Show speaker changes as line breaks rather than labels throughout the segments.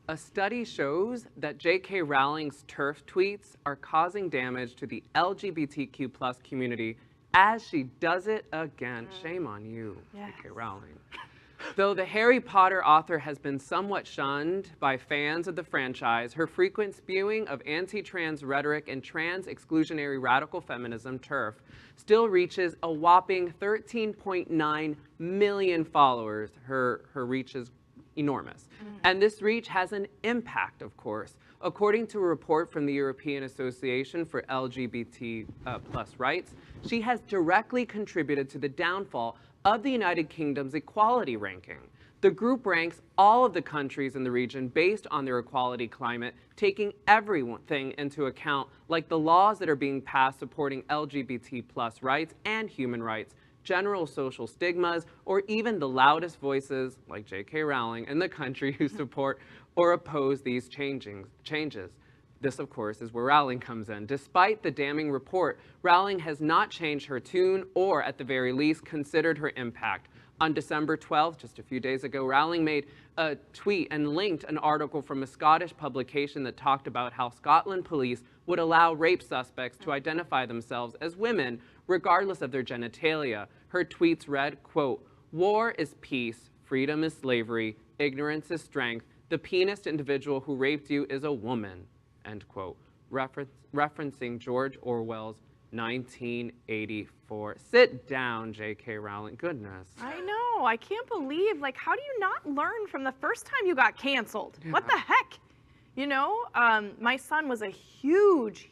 A study shows that J.K. Rowling's TERF tweets are causing damage to the LGBTQ plus community as she does it again. Shame on you, J.K. Rowling. Though the Harry Potter author has been somewhat shunned by fans of the franchise, her frequent spewing of anti-trans rhetoric and trans-exclusionary radical feminism, TERF, still reaches a whopping 13.9 million followers. Her reach is enormous. And this reach has an impact, of course. According to a report from the European Association for LGBT plus rights, she has directly contributed to the downfall of the United Kingdom's equality ranking. The group ranks all of the countries in the region based on their equality climate, taking everything into account, like the laws that are being passed supporting LGBT plus rights and human rights, general social stigmas, or even the loudest voices, like J.K. Rowling, in the country who support or oppose these changes. This, of course, is where Rowling comes in. Despite the damning report, Rowling has not changed her tune or, at the very least, considered her impact. On December 12th, just a few days ago, Rowling made a tweet and linked an article from a Scottish publication that talked about how Scotland police would allow rape suspects to identify themselves as women, regardless of their genitalia. Her tweets read, quote, "War is peace, freedom is slavery, ignorance is strength. The pianist individual who raped you is a woman," end quote, referencing George Orwell's 1984. Sit down, J.K. Rowling. Goodness.
I know. I can't believe, like, how do you not learn from the first time you got canceled? Yeah. What the heck? You know, my son was a huge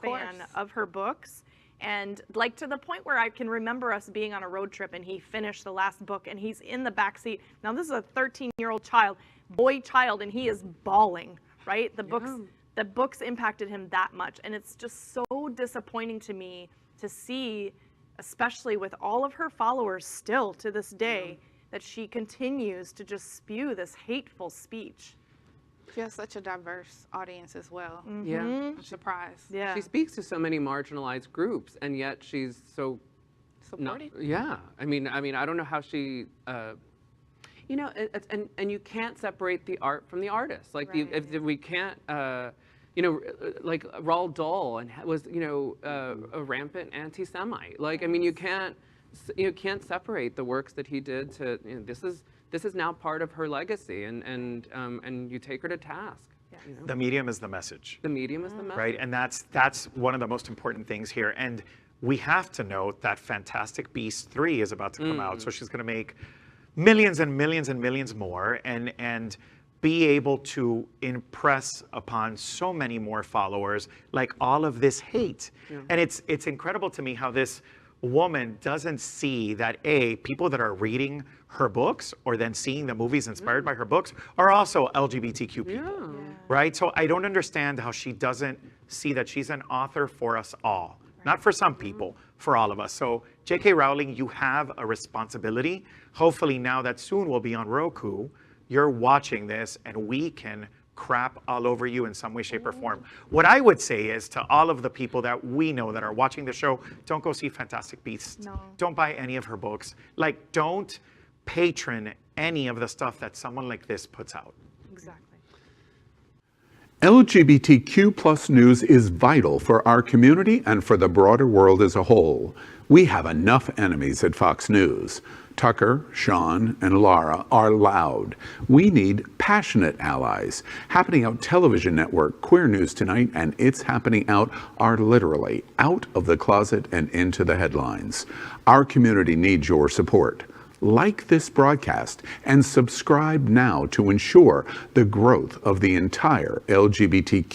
fan of her books. And like to the point where I can remember us being on a road trip and he finished the last book and he's in the back seat. Now this is a 13-year-old boy child, and he is bawling, right? The books impacted him that much. And it's just so disappointing to me to see, especially with all of her followers still to this day, that she continues to just spew this hateful speech.
She has such a diverse audience as well.
Yeah.
I'm surprised.
Yeah.
She speaks to so many marginalized groups, and yet she's so
supported.
Yeah. I mean, I don't know how she, you know, and you can't separate the art from the artist. Like, if we can't, you know, like Roald Dahl was, you know, a rampant anti-Semite. Like, I mean, you can't separate the works that he did to, you know, this is now part of her legacy, and you take her to task.
Yes.
You know?
The medium is the message.
The medium is the message.
Right, and that's one of the most important things here. And we have to note that Fantastic Beasts 3 is about to come out, so she's going to make millions and millions and millions more, and be able to impress upon so many more followers, like all of this hate. Yeah. And it's incredible to me how this woman doesn't see that people that are reading her books or then seeing the movies inspired by her books are also LGBTQ people, right? So I don't understand how she doesn't see that she's an author for us all, not for some people, for all of us. So J.K. Rowling, you have a responsibility. Hopefully now that soon will be on Roku, you're watching this and we can crap all over you in some way, shape, or form. What I would say is to all of the people that we know that are watching the show, don't go see Fantastic Beasts. No. Don't buy any of her books. Like, don't patron any of the stuff that someone like this puts out.
Exactly.
LGBTQ plus news is vital for our community and for the broader world as a whole. We have enough enemies at Fox News. Tucker, Sean, and Lara are loud. We need passionate allies. Happening Out Television Network, Queer News Tonight, and It's Happening Out are literally out of the closet and into the headlines. Our community needs your support. Like this broadcast and subscribe now to ensure the growth of the entire LGBTQ